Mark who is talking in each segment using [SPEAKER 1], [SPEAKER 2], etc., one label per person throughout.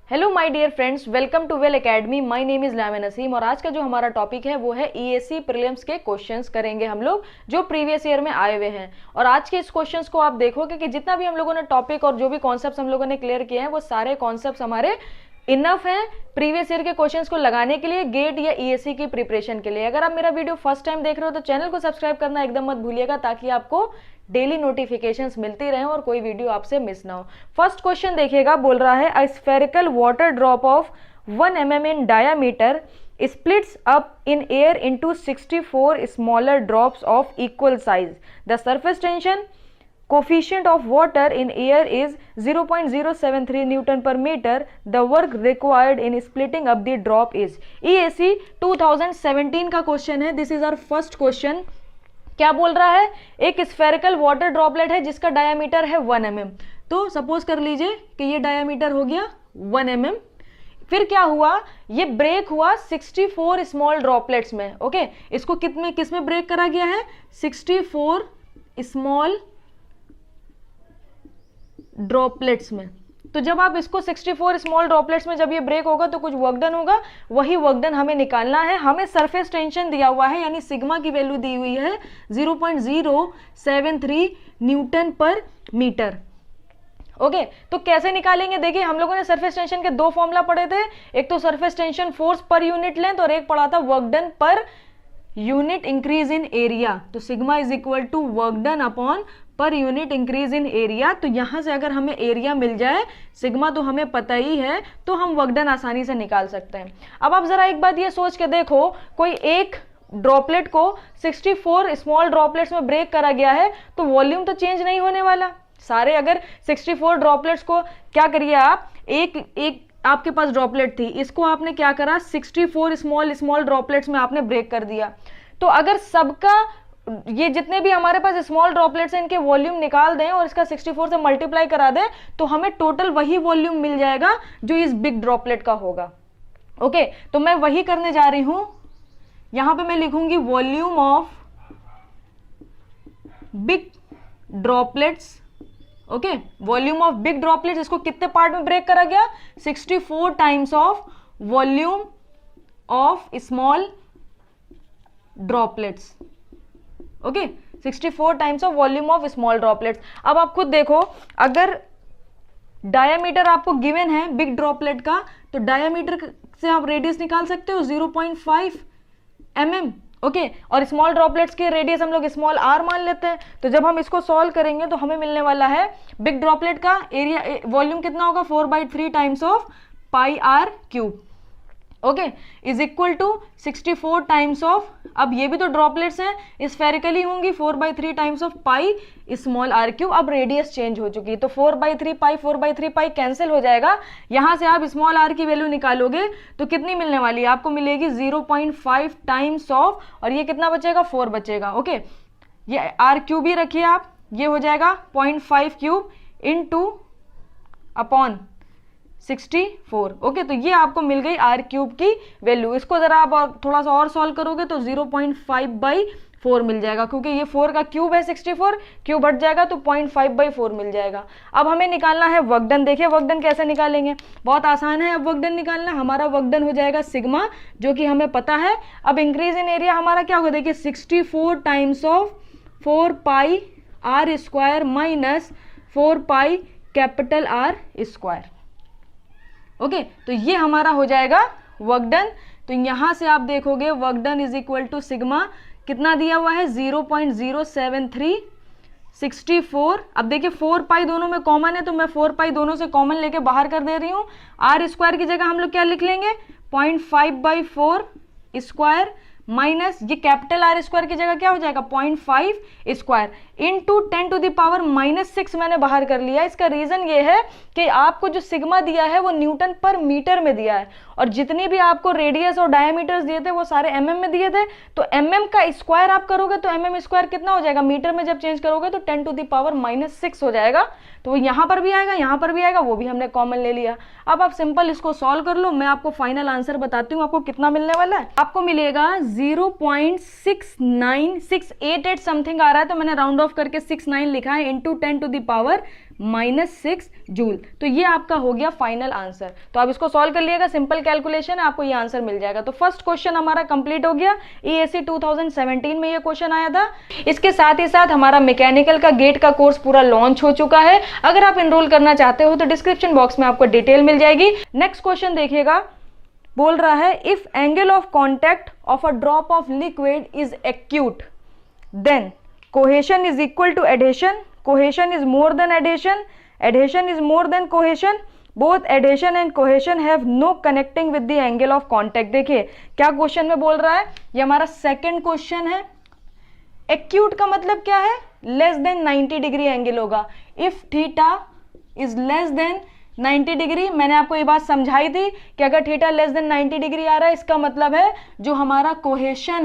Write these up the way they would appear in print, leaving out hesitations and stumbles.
[SPEAKER 1] Hello my dear friends, welcome to well academy. My name is Lamia Naseem और आज का जो हमारा टॉपिक है वो है ईएससी प्रीलिम्स के क्वेश्चंस करेंगे हम लोग जो प्रीवियस ईयर में आए हुए हैं। और आज के इस क्वेश्चंस को आप देखोगे कि जितना भी हम लोगों ने टॉपिक और जो भी कॉन्सेप्ट्स हम लोगों ने क्लियर किए हैं वो सारे कॉन्सेप्ट्स हमारे इनफ है प्रीवियस ईयर के क्वेश्चंस को लगाने के लिए, गेट या ईएससी की प्रिपरेशन के लिए। अगर आप मेरा वीडियो फर्स्ट टाइम देख रहे हो तो चैनल को सब्सक्राइब करना एकदम मत भूलिएगा ताकि आपको डेली नोटिफिकेशंस मिलती रहें और कोई वीडियो आपसे मिस ना हो। फर्स्ट क्वेश्चन देखिएगा, बोल रहा है a spherical water drop of 1 mm in diameter splits up in air into 64 smaller drops of equal size. The surface tension coefficient of water in air is 0.073 Newton per meter. The work required in splitting up the drop is. EAC 2017 का question है। This is our first question. क्या बोल रहा है? एक spherical water droplet है जिसका diameter है 1 mm। तो सपोज कर लीजिए कि ये डायामीटर हो गया 1 mm। फिर क्या हुआ? ये ब्रेक हुआ 64 स्मॉल ड्रॉपलेट्स में। ओके, इसको किस में ब्रेक करा गया है? 64 स्मॉल ड्रॉपलेट्स में। तो जब आप इसको 64 स्मॉल ड्रॉपलेट्स में जब ये ब्रेक होगा तो कुछ वर्क डन होगा, वही वर्क डन हमें निकालना है। हमें सरफेस टेंशन दिया हुआ है, यानी सिग्मा की वैल्यू दी हुई है 0.073 न्यूटन पर मीटर। ओके, तो कैसे निकालेंगे? देखिए, हम लोगों ने सरफेस टेंशन के दो फॉर्मूला पढ़े थे। एक तो surface tension force per unit length और एक पढ़ा था work done per unit increase in area. तो sigma is equal to work done upon per unit increase in area. तो यहां से अगर हमें एरिया मिल जाए, सिग्मा तो हमें पता ही है, तो हम वर्क डन आसानी से निकाल सकते हैं। अब आप जरा एक बात ये सोच के देखो, कोई एक ड्रॉपलेट को 64 स्मॉल ड्रॉपलेट्स में ब्रेक करा गया है तो वॉल्यूम तो चेंज नहीं होने वाला। सारे अगर 64 ड्रॉपलेट्स को क्या करिए आप, एक आपके पास ड्रॉपलेट थी, इसको आपने क्या करा, 64 स्मॉल ड्रॉपलेट्स में आपने ब्रेक कर दिया। तो अगर सबका ये जितने भी हमारे पास स्मॉल ड्रॉपलेट्स हैं इनके वॉल्यूम निकाल दें और इसका 64 से मल्टीप्लाई करा दें तो हमें टोटल वही वॉल्यूम मिल जाएगा जो इस बिग ड्रॉपलेट का होगा। ओके, तो मैं वही करने जा रही हूं। यहां पे मैं लिखूंगी volume of big droplets. Okay, volume of big droplets, इसको कितने पार्ट में ब्रेक करा गया? 64 times of volume of small droplets. Okay, 64 times of volume of small droplets. अब आप खुद देखो, अगर डायामीटर आपको गिवन है बिग ड्रॉपलेट का तो डायामीटर से आप रेडियस निकाल सकते हो 0.5 mm। ओके, और स्मॉल ड्रॉपलेट्स के रेडियस हम लोग स्मॉल r मान लेते हैं। तो जब हम इसको सॉल्व करेंगे तो हमें मिलने वाला है बिग ड्रॉपलेट का एरिया वॉल्यूम कितना होगा? 4/3 times of pi r cube. Okay, is equal to 64 times of, अब ये भी तो ड्रॉपलेट्स हैं, स्फेरिकली होंगी, 4/3 times of pi small r cube. अब रेडियस चेंज हो चुकी है तो 4/3 पाई कैंसिल हो जाएगा। यहां से आप स्मॉल r की वैल्यू निकालोगे तो कितनी मिलने वाली है? आपको मिलेगी 0.5 टाइम्स ऑफ, और ये कितना बचेगा? 4 बचेगा। ओके, ये r क्यूब ही रखिए आप, ये हो जाएगा 0.5 क्यूब इंटू अपॉन 64। ओके, तो ये आपको मिल गई r क्यूब की वैल्यू। इसको जरा आप थोड़ा सा और सॉल्व करोगे तो 0.5/4 मिल जाएगा, क्योंकि ये 4 का क्यूब है 64, क्यूब हट जाएगा तो 0.5/4 मिल जाएगा। अब हमें निकालना है वर्क डन। देखिए वर्क डन कैसे निकालेंगे, बहुत आसान है। अब वर्क डन निकालना, हमारा वर्क डन हो जाएगा सिग्मा, जो कि हमें पता है। अब इंक्रीज इन एरिया हमारा क्या होगा? देखिए 64 times of 4 pi r square minus 4 pi capital R square. Okay, तो ये हमारा हो जाएगा वर्क डन। तो यहां से आप देखोगे work done is equal to sigma कितना दिया हुआ है? 0.073 64। अब देखिए 4 पाई दोनों में कॉमन है तो मैं 4 पाई दोनों से कॉमन लेके बाहर कर दे रही हूं। r स्क्वायर की जगह हम लोग क्या लिख लेंगे? 0.5/4 स्क्वायर माइनस ये कैपिटल R स्क्वायर की जगह क्या हो जाएगा? 0.5 square into 10 to the power -6 मैंने बाहर कर लिया। इसका रीजन ये है कि आपको जो सिग्मा दिया है वो न्यूटन पर मीटर में दिया है, और जितनी भी आपको रेडियस और डायमीटर्स दिए थे वो सारे mm में दिए थे। तो mm का स्क्वायर आप करोगे तो mm स्क्वायर कितना हो जाएगा? मीटर में जब चेंज करोगे तो 10 टू द पावर -6 हो जाएगा। तो यहाँ पर भी आएगा, यहाँ पर भी आएगा, वो भी हमने कॉमन ले लिया। अब आप सिंपल इसको सॉल्व कर लो, मैं आपको फाइनल आंसर बताती हूँ आपको कितना मिलने वाला है। आपको मिलेगा 0.69688 समथिंग आ रहा है, तो मैंने राउंड ऑफ करके 69 लिखा है, into 10 to the power -6 joule. तो ये आपका हो गया फाइनल आंसर। तो आप इसको सॉल्व कर लिएगा, सिंपल कैलकुलेशन है, आपको ये आंसर मिल जाएगा। तो फर्स्ट क्वेश्चन हमारा कंप्लीट हो गया। EAC 2017 में ये क्वेश्चन आया था। इसके साथ ही साथ हमारा मैकेनिकल का गेट का कोर्स पूरा लॉन्च हो चुका है। अगर आप एनरोल करना चाहते हो तो डिस्क्रिप्शन बॉक्स में आपको डिटेल मिल जाएगी। नेक्स्ट क्वेश्चन देखिएगा, बोल रहा है if angle of contact of a drop of liquid is acute then cohesion is equal to adhesion, cohesion is more than adhesion, adhesion is more than cohesion, both adhesion and cohesion have no connecting with the angle of contact. देखिए क्या question में बोल रहा है, ये हमारा second question है। Acute का मतलब क्या है, लेस देन 90 डिग्री एंगल होगा। If theta is less than 90 degree, मैंने आपको ये बात समझाई थी कि अगर थीटा लेस देन 90 डिग्री आ रहा है, इसका मतलब है जो हमारा कोहेशन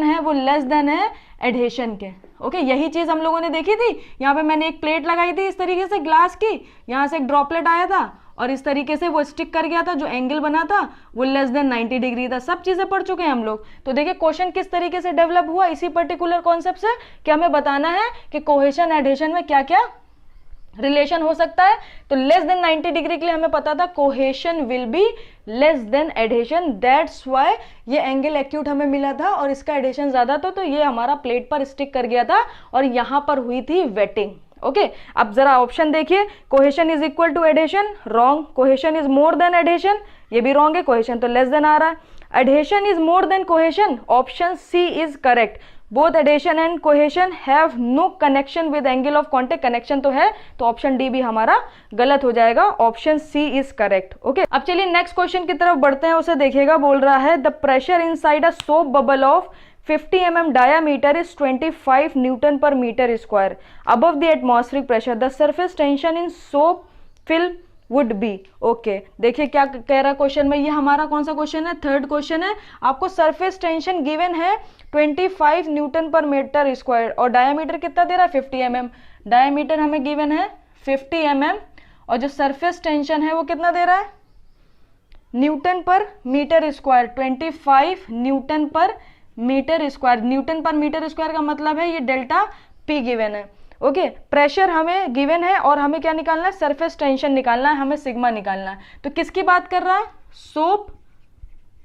[SPEAKER 1] है वो लेस देन है एडहेशन के। ओके, यही चीज हम लोगों ने देखी थी। यहाँ पे मैंने एक प्लेट लगाई थी इस तरीके से ग्लास की, यहाँ से एक ड्रॉपलेट आया था और इस तरीके से वो स्टिक कर गया था, जो एंगल बना था वो लेस देन 90 डिग्री था। सब चीजें पढ़ चुके हैं हम लोग। तो देखिए क्वेश्चन किस तरीके से डेवलप हुआ, इसी पर्टिकुलर कॉन्सेप्ट से कि हमें बताना है कि कोहेशन एडहेशन में क्या क्या रिलेशन हो सकता है। तो लेस देन 90 डिग्री के लिए हमें पता था cohesion will be less than adhesion, that's why ये एंगल एक्यूट हमें मिला था और इसका एडहेशन ज्यादा था, तो ये हमारा प्लेट पर स्टिक कर गया था और यहां पर हुई थी वेटिंग। ओके, अब जरा ऑप्शन देखिए, cohesion is equal to adhesion, wrong. Cohesion is more than adhesion, ये भी रॉन्ग है, कोहेशन तो लेस देन आ रहा है। Adhesion is more than cohesion, option C is correct. Both adhesion and cohesion have no connection with angle of contact, connection तो है, तो ऑप्शन डी भी हमारा गलत हो जाएगा, option C is correct. Okay, अब चलिए नेक्स्ट क्वेश्चन की तरफ बढ़ते हैं, उसे देखिएगा। बोल रहा है the pressure inside a soap bubble of 50 mm diameter is 25 Newton per meter square above the atmospheric pressure. The surface tension in soap film would be. Okay, देखिए क्या कह रहा है क्वेश्चन में, ये हमारा कौन सा क्वेश्चन है, थर्ड क्वेश्चन है। आपको सरफेस टेंशन गिवन है 25 न्यूटन पर मीटर स्क्वायर और डायमीटर कितना दे रहा है 50 mm। डायमीटर हमें गिवन है 50 mm और जो सरफेस टेंशन है वो कितना दे रहा है न्यूटन पर मीटर स्क्वायर, 25 न्यूटन पर मीटर स्क्वायर। न्यूटन पर मीटर स्क्वायर का मतलब है ये डेल्टा पी गिवन है। ओके, प्रेशर हमें गिवन है और हमें क्या निकालना है, सरफेस टेंशन निकालना है, हमें सिग्मा निकालना है। तो किसकी बात कर रहा है, सोप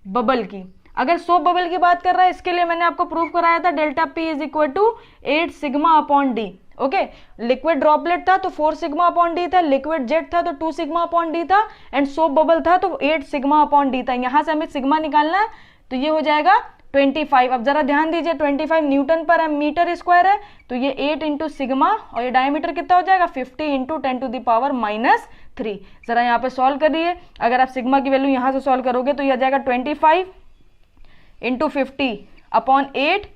[SPEAKER 1] बबल की। अगर सोप बबल की बात कर रहा है, इसके लिए मैंने आपको प्रूफ कराया था delta P is equal to 8 sigma upon D. Okay, liquid droplet था तो 4 सिग्मा अपॉन डी था, लिक्विड जेट था तो 2 सिग्मा अपॉन डी था, एंड सोप बबल था तो 8 सिग्मा अपॉन डी था। यहां से हमें सिग्मा निकालना है, तो ये हो जाएगा 25। अब जरा ध्यान दीजिए, 25 न्यूटन पर मीटर स्क्वायर है, तो ये 8 इंटू सिग्मा और ये डायमीटर कितना हो जाएगा 50 इंटू 10 टू द पावर -3। जरा यहाँ पे सॉल्व करिए, अगर आप सिग्मा की वैल्यू यहाँ से सॉल्व करोगे तो ये आ जाएगा 25 into 50 upon 8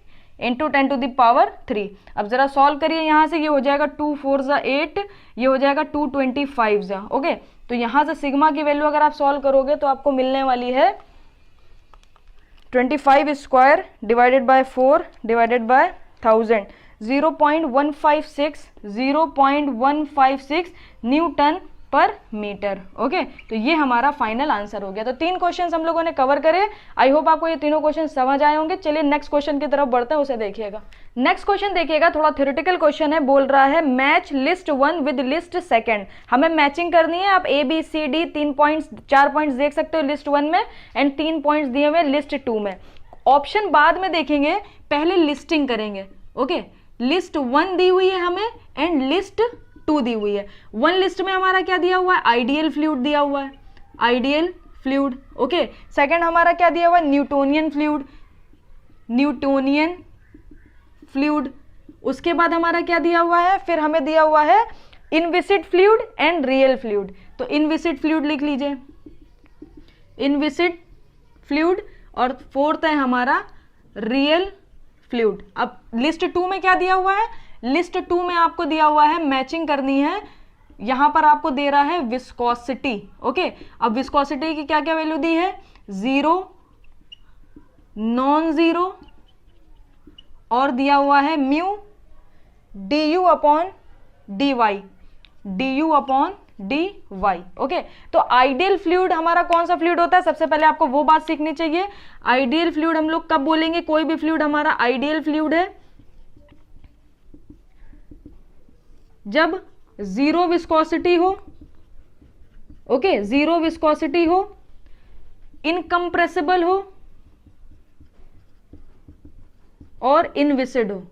[SPEAKER 1] into 10 to the power 3। अब जरा सॉल्व करिए यहाँ से, ये हो जाएगा 2 4 ज़ा 8, ये हो जाएगा 225 ज़ा। ओके, तो यहाँ से सिग्मा की वैल्यू अगर आप सॉल्व करोगे तो आपको मिलने वाली है 25 square divided by 4 divided by 1000, 0.156 Newton पर मीटर। ओके, तो ये हमारा फाइनल आंसर हो गया। तो 3 क्वेश्चन हम लोगों ने कवर करे। आई होप आपको ये तीनों क्वेश्चन समझ आए होंगे। चलिए नेक्स्ट क्वेश्चन की तरफ बढ़ते हैं, उसे देखिएगा। नेक्स्ट क्वेश्चन देखिएगा, थोड़ा थ्योरेटिकल क्वेश्चन है। बोल रहा है match list 1 with list second. हमें मैचिंग करनी है। आप ABCD 4 पॉइंट्स देख सकते हो लिस्ट 1 में एंड 3 पॉइंट्स दिए हुए लिस्ट 2 में। ऑप्शन बाद में देखेंगे, पहले लिस्टिंग करेंगे। ओके, लिस्ट 1 दी हुई है हमें एंड लिस्ट 2 दी हुई है। 1 लिस्ट में हमारा क्या दिया हुआ है, आइडियल फ्लूइड दिया हुआ है, आइडियल फ्लूइड। ओके, सेकंड हमारा क्या दिया हुआ है, न्यूटोनियन फ्लूइड, न्यूटोनियन फ्लूइड। उसके बाद हमारा क्या दिया हुआ है, फिर हमें दिया हुआ है inviscid fluid and real fluid. तो इनविसिड फ्लूइड लिख लीजिए, इनविसिड फ्लूइड, और फोर्थ है हमारा रियल फ्लूइड। अब लिस्ट 2 में क्या दिया हुआ है, लिस्ट 2 में आपको दिया हुआ है, मैचिंग करनी है। यहां पर आपको दे रहा है विस्कोसिटी। ओके, अब विस्कोसिटी की क्या क्या वैल्यू दी है, 0, नॉन जीरो, और दिया हुआ है mu du upon dy, du upon dy। Okay, तो आइडियल फ्लूइड हमारा कौन सा फ्लूइड होता है, सबसे पहले आपको वो बात सीखनी चाहिए। आइडियल फ्लूइड हम लोग कब बोलेंगे, कोई भी फ्लूइड हमारा आइडियल फ्लूइड है जब जीरो विस्कोसिटी हो, ओके, जीरो विस्कोसिटी हो, इनकम्प्रेसिबल हो और इनविसिड हो,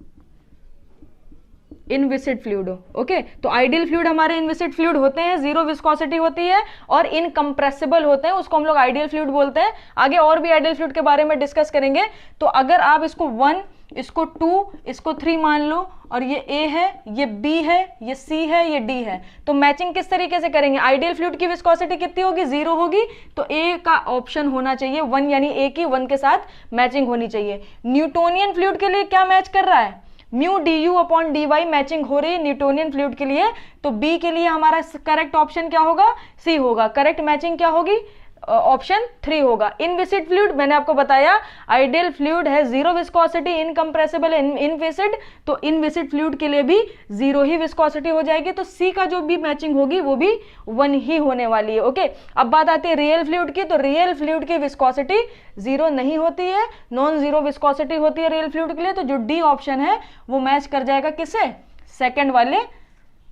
[SPEAKER 1] इनविसिड फ्लूइड हो, ओके। तो आइडियल फ्लूइड हमारे इनविसिड फ्लूइड होते हैं, जीरो विस्कोसिटी होती है और इनकम्प्रेसिबल होते हैं, उसको हम लोग आइडियल फ्लूइड बोलते हैं। आगे और भी आइडियल फ्लूइड के बारे में डिस्कस करेंगे। तो अगर आप इसको 1, इसको 2, इसको 3 मान लो, और ये ए है, ये बी है, ये सी है, ये डी है, तो मैचिंग किस तरीके से करेंगे? आइडियल फ्लूइड की विस्कोसिटी कितनी होगी? 0 होगी, तो ए का ऑप्शन होना चाहिए 1, यानी ए की 1 के साथ मैचिंग होनी चाहिए। न्यूटोनियन फ्लूइड के लिए क्या मैच कर रहा है? Mu D U upon D Y matching हो रही है न्यूटोनियन फ्लूइड के लिए, तो बी के लिए हमारा करेक्ट ऑप्शन क्या होगा? सी होगा। करेक्ट मैचिंग क्या होगी? ऑप्शन 3 होगा। इनविसिड फ्लूइड मैंने आपको बताया आइडियल फ्लूइड है जीरो विस्कोसिटी, इनकम्प्रेसिबल, इनविसिड, तो इनविसिड फ्लूइड के लिए भी 0 ही विस्कोसिटी हो जाएगी, तो सी का जो भी मैचिंग होगी वो भी 1 ही होने वाली है, ओके। अब बात आती है रियल फ्लूइड की, तो रियल फ्लूइड की विस्कोसिटी 0 नहीं होती है, नॉन जीरो विस्कोसिटी होती है रियल फ्लूइड के लिए, तो जो डी ऑप्शन है वो मैच कर जाएगा किससे? सेकंड वाले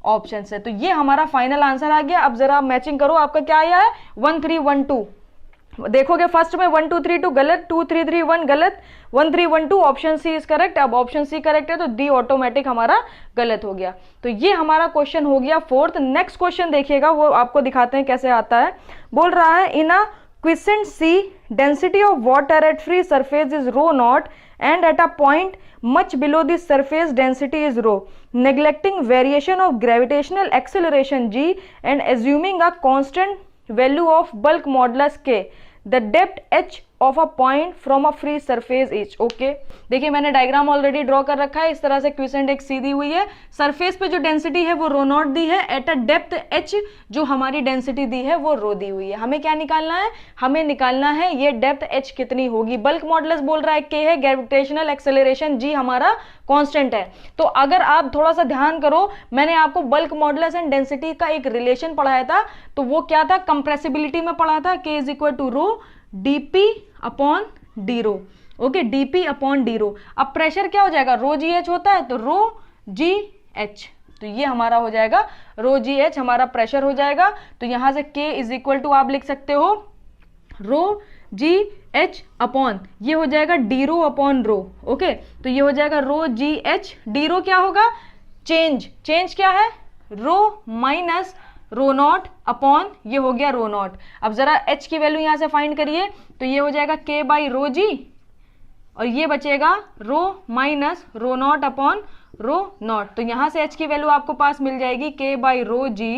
[SPEAKER 1] ऑप्शन से। तो ये हमारा फाइनल आंसर आ गया। अब जरा मैचिंग करो, आपका क्या आया है? 1 3 1 2। देखोगे फर्स्ट में 1 2 3 2 गलत, 2 3 3 1 गलत, 1 3 1 2, ऑप्शन सी इज करेक्ट। अब ऑप्शन सी करेक्ट है तो डी ऑटोमेटिक हमारा गलत हो गया। तो ये हमारा क्वेश्चन हो गया 4th। नेक्स्ट क्वेश्चन देखिएगा, वो आपको दिखाते हैं कैसे आता है। बोल रहा है in a quiescent sea density of water at free surface is rho naught and at a point much below the surface density is rho, neglecting variation of gravitational acceleration g and assuming a constant value of bulk modulus k, the depth h of a point from a free surface is, okay। देखिए मैंने diagram already draw कर रखा है। इस तरह से quiescent एक सीधी हुई है, सरफेस पे जो डेंसिटी है वो रो नॉट दी है, एट अ डेप्थ h जो हमारी डेंसिटी दी है वो रो दी हुई है। हमें क्या निकालना है? हमें निकालना है ये डेप्थ h कितनी होगी। बल्क मॉडुलस बोल रहा है k है, ग्रेविटेशनल एक्सेलरेशन g हमारा कांस्टेंट है। तो अगर आप थोड़ा सा ध्यान करो, मैंने आपको बल्क मॉडुलस एंड डेंसिटी का एक रिलेशन पढ़ाया था, तो वो क्या था? कंप्रेसिबिलिटी में पढ़ा था, k is equal to rho dp upon d rho, okay, dp upon d rho. अब प्रेशर क्या हो जाएगा? रो जी एच होता है, तो रो जी एच, तो ये हमारा हो जाएगा रो जी एच, हमारा प्रेशर हो जाएगा। तो यहां से k इज इक्वल टू आप लिख सकते हो रो जी एच अपॉन, ये हो जाएगा D rho upon rho, okay. तो ये हो जाएगा रो जी एच, डी रो क्या होगा? चेंज, चेंज क्या है? रो माइनस रो नॉट अपॉन, ये हो गया रो नॉट। अब जरा h की वैल्यू यहां से फाइंड करिए, तो ये हो जाएगा k बाई रो जी, और ये बचेगा rho minus rho naught upon rho naught. तो यहां से h की वैल्यू आपको पास मिल जाएगी k बाई रो जी,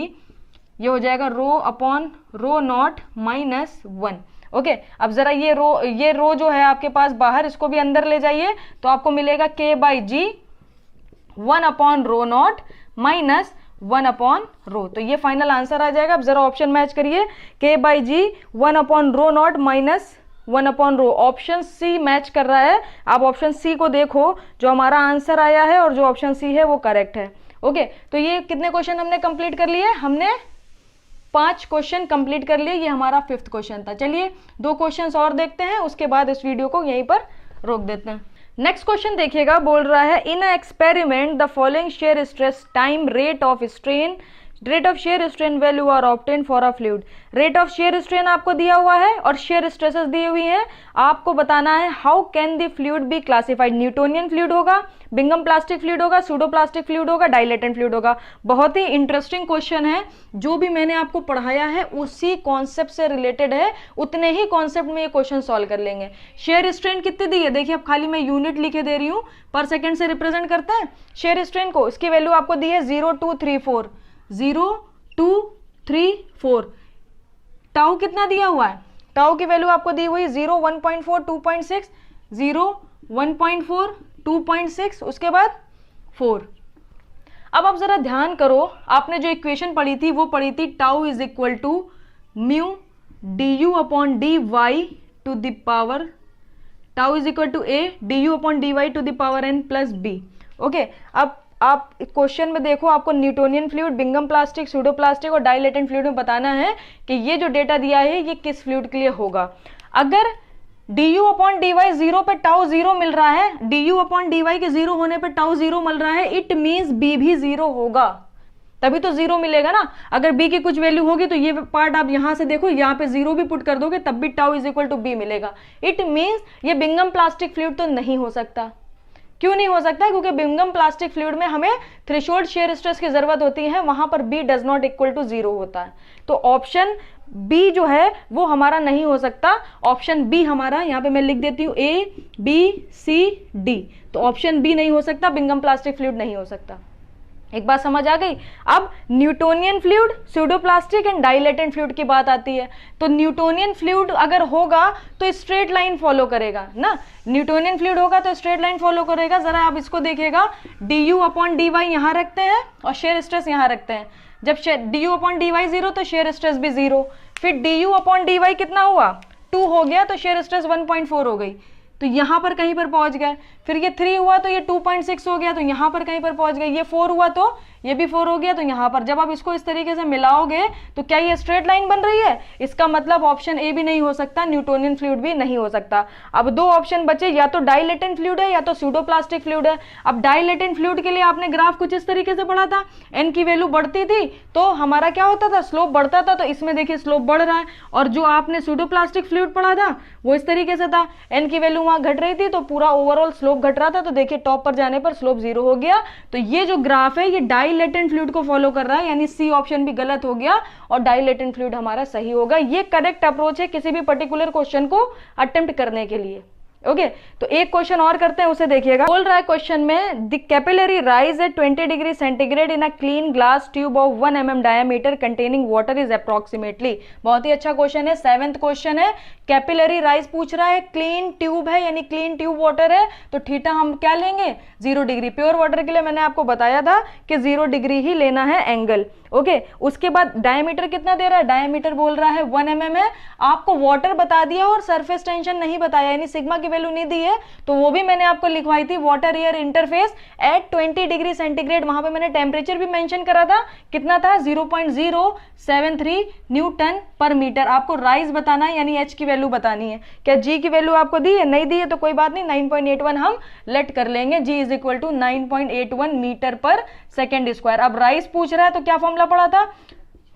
[SPEAKER 1] ये हो जाएगा rho upon rho naught minus 1, okay. अब जरा ये रो जो है आपके पास बाहर, इसको भी अंदर ले जाइए, तो आपको मिलेगा k by G 1 upon rho naught minus 1 upon rho. तो ये फाइनल आंसर आ जाएगा। अब जरा ऑप्शन मैच करिए, k by G 1 upon rho naught minus 1 upon rho, option C match कर रहा है। आप ऑप्शन सी को देखो, जो हमारा आंसर आया है और जो ऑप्शन सी है वो करेक्ट है, ओके। तो ये कितने क्वेश्चन हमने कंप्लीट कर लिए? हमने 5 क्वेश्चन कंप्लीट कर लिए, ये हमारा 5th क्वेश्चन था। चलिए 2 क्वेश्चंस और देखते हैं, उसके बाद इस वीडियो को यहीं पर रोक देते हैं। नेक्स्ट क्वेश्चन देखिएगा, बोल रहा है in a experiment the following shear stress time rate of shear strain value are obtain for a fluid. Rate of shear strain आपको दिया हुआ है और शेयर स्ट्रेसेस दी हुई है। आपको बताना है how can the fluid be classified. Newtonian fluid होगा, बिंगम प्लास्टिक फ्लूइड होगा, सूडो प्लास्टिक फ्लूइड होगा, डाइलेटेंट फ्लूइड होगा। बहुत ही इंटरेस्टिंग क्वेश्चन है, जो भी मैंने आपको पढ़ाया है उसी कॉन्सेप्ट से रिलेटेड है, उतने ही कॉन्सेप्ट में ये क्वेश्चन सॉल्व कर लेंगे। शेयर स्ट्रेन कितनी दी है? देखिए अब खाली मैं यूनिट लिखे दे रही हूँ, पर सेकेंड से रिप्रेजेंट करता है शेयर स्ट्रेन को। इसकी वैल्यू आपको दी है 0 2 3 4, 0 2 3 4। टाउ कितना दिया हुआ है? टाउ की वैल्यू आपको दी हुई 0 1.4 2.6, 0 1.4 2.6, उसके बाद 4। अब आप जरा ध्यान करो, आपने जो इक्वेशन पढ़ी थी वो पढ़ी थी tau is equal to mu D U upon D Y to the power, tau is equal to A D U upon D Y to the power N plus B, okay. अब आप question में देखो, आपको Newtonian fluid, Bingham plastic, pseudo plastic और dilatant fluid में बताना है कि ये जो डेटा दिया है ये किस फ्लूइड के लिए होगा। अगर D U upon D Y 0 पे टाउ 0 मिल रहा है, D U upon D Y के 0 होने पे टाउ 0 मिल रहा है, इट मीन्स बी भी 0 होगा। तभी तो जीरो मिलेगा ना। अगर बी की कुछ वैल्यू होगी तो ये पार्ट आप यहां से देखो, यहाँ पे जीरो भी पुट कर दोगे तब भी tau is equal to B मिलेगा। इट मीन्स ये बिंगम प्लास्टिक फ्लूइड तो नहीं हो सकता। क्यों नहीं हो सकता? क्योंकि बिंगम प्लास्टिक फ्लूइड में हमें थ्रेशोल्ड शेयर स्ट्रेस की जरूरत होती है, वहां पर B does not equal to zero होता है। तो ऑप्शन बी जो है वो हमारा नहीं हो सकता। ऑप्शन बी हमारा, यहां पे मैं लिख देती हूं ए बी सी डी, तो ऑप्शन बी नहीं हो सकता, बिंगम प्लास्टिक फ्लूइड नहीं हो सकता। एक बात समझ आ गई। अब Newtonian fluid, pseudoplastic and dilatant fluid की बात आती है। तो न्यूटोनियन फ्लूइड अगर होगा तो स्ट्रेट लाइन फॉलो करेगा ना, न्यूटोनियन फ्लूइड होगा तो स्ट्रेट लाइन फॉलो करेगा। जरा आप इसको देखिएगा, D U upon D Y यहां रखते हैं और शेयर स्ट्रेस यहां रखते हैं। जब D U upon D Y zero तो शेयर स्ट्रेस भी जीरो, फिर D U upon D Y कितना हुआ 2 हो गया तो शेयर स्ट्रेस 1.4 हो गई, तो यहां पर कहीं पर पहुंच गए। फिर ये 3 हुआ तो ये 2.6 हो गया तो यहां पर कहीं पर पहुंच गए। ये 4 हुआ तो ये भी 4 हो गया तो यहां पर। जब आप इसको इस तरीके से मिलाओगे तो क्या ये स्ट्रेट लाइन बन रही है? इसका मतलब ऑप्शन ए भी नहीं हो सकता, न्यूटोनियन फ्लूइड भी नहीं हो सकता। अब 2 ऑप्शन बचे, या तो डाइलेटेंट फ्लूइड है या तो स्यूडोप्लास्टिक फ्लूइड है। अब डाइलेटेंट फ्लूइड के लिए आपने ग्राफ कुछ इस तरीके से पढ़ा था, एन की वैल्यू बढ़ती थी तो हमारा क्या होता था, स्लोप बढ़ता था। तो इसमें देखिए स्लोप बढ़ रहा है। और जो आपने स्यूडोप्लास्टिक फ्लूइड पढ़ा था वो इस तरीके से था, एन की वैल्यू वहां घट रही थी तो पूरा ओवरऑल स्लोप घट रहा था। तो देखिए टॉप पर जाने पर स्लोप 0 हो गया। तो ये जो ग्राफ है ये डाइलेटेंट फ्लूइड को फॉलो कर रहा है, यानी सी ऑप्शन भी गलत हो गया और डाइलेटेंट फ्लूइड हमारा सही होगा। ये करेक्ट अप्रोच है किसी भी पर्टिकुलर क्वेश्चन को अटेम्प्ट करने के लिए। ओके तो एक क्वेश्चन और करते हैं, उसे देखिएगा। बोल रहा है क्वेश्चन में, the capillary rise at 20 degree centigrade in a clean glass tube of 1 mm diameter containing water is approximately. बहुत ही अच्छा क्वेश्चन है, 7th क्वेश्चन है। कैपिलरी राइज पूछ रहा है, क्लीन ट्यूब है यानी क्लीन ट्यूब वाटर है, तो थीटा हम क्या लेंगे 0 डिग्री। प्योर वाटर के लिए मैंने आपको बताया था कि 0 डिग्री ही लेना है एंगल। ओके उसके बाद डायमीटर कितना दे रहा है, डायमीटर बोल रहा है 1 mm है। आपको वाटर बता दिया और सरफेस टेंशन नहीं बताया, यानी सिग्मा की वैल्यू नहीं दी है, तो वो भी मैंने आपको लिखवाई थी। Water air interface at 20 degree centigrade, वहां पे मैंने टेम्परेचर भी मेंशन करा था, कितना था 0.073 न्यूटन पर मीटर। आपको राइज बताना है यानी एच की वैल्यू बतानी है। क्या जी की वैल्यू आपको दी है? नहीं दी है तो कोई बात नहीं, 9.81 हम लेट कर लेंगे। G is equal to 9.81 metre per second square. अब राइज पूछ रहा है तो क्या फॉर्मूला पड़ा था,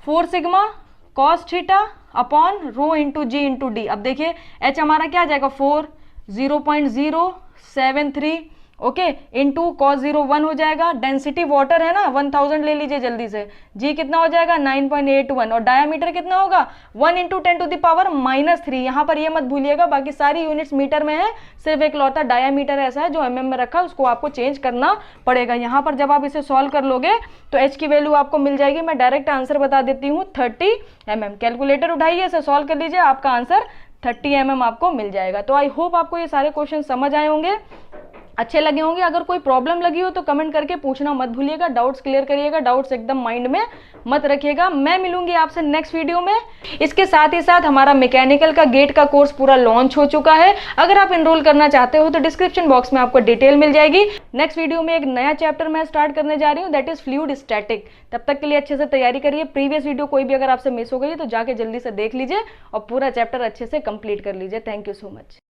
[SPEAKER 1] 4 sigma cos theta upon rho into g into d. अब देखिए एच हमारा क्या आ जाएगा 4, 0.073 ओके इंटू कॉस 0 1 हो जाएगा। डेंसिटी वाटर है ना 1000 ले लीजिए जल्दी से। जी कितना हो जाएगा 9.81 और डायमीटर कितना होगा 1 इंटू 10 टू द पावर -3। यहाँ पर ये मत भूलिएगा, बाकी सारी यूनिट्स मीटर में है, सिर्फ एक लौता डायमीटर ऐसा है जो mm में रखा है, उसको आपको चेंज करना पड़ेगा। यहाँ पर जब आप इसे सॉल्व कर लोगे तो h की वैल्यू आपको मिल जाएगी। मैं डायरेक्ट आंसर बता देती हूँ 30 mm। कैलकुलेटर उठाइए, इसे सॉल्व कर लीजिए, आपका आंसर 30 mm आपको मिल जाएगा। तो आई होप आपको ये सारे क्वेश्चन समझ आए होंगे, अच्छे लगे होंगे। अगर कोई प्रॉब्लम लगी हो तो कमेंट करके पूछना मत भूलिएगा, डाउट्स क्लियर करिएगा, डाउट्स एकदम माइंड में मत रखिएगा। मैं मिलूंगी आपसे नेक्स्ट वीडियो में। इसके साथ ही साथ हमारा मैकेनिकल का गेट का कोर्स पूरा लॉन्च हो चुका है। अगर आप एनरोल करना चाहते हो तो डिस्क्रिप्शन बॉक्स में आपको डिटेल मिल जाएगी। नेक्स्ट वीडियो में एक नया चैप्टर मैं स्टार्ट करने जा रही हूँ, दैट इज फ्लूइड स्टैटिक। तब तक के लिए अच्छे से तैयारी करिए। प्रीवियस वीडियो कोई भी अगर आपसे मिस हो गई तो जाके जल्दी से देख लीजिए और पूरा चैप्टर अच्छे से कंप्लीट कर लीजिए। Thank you so much.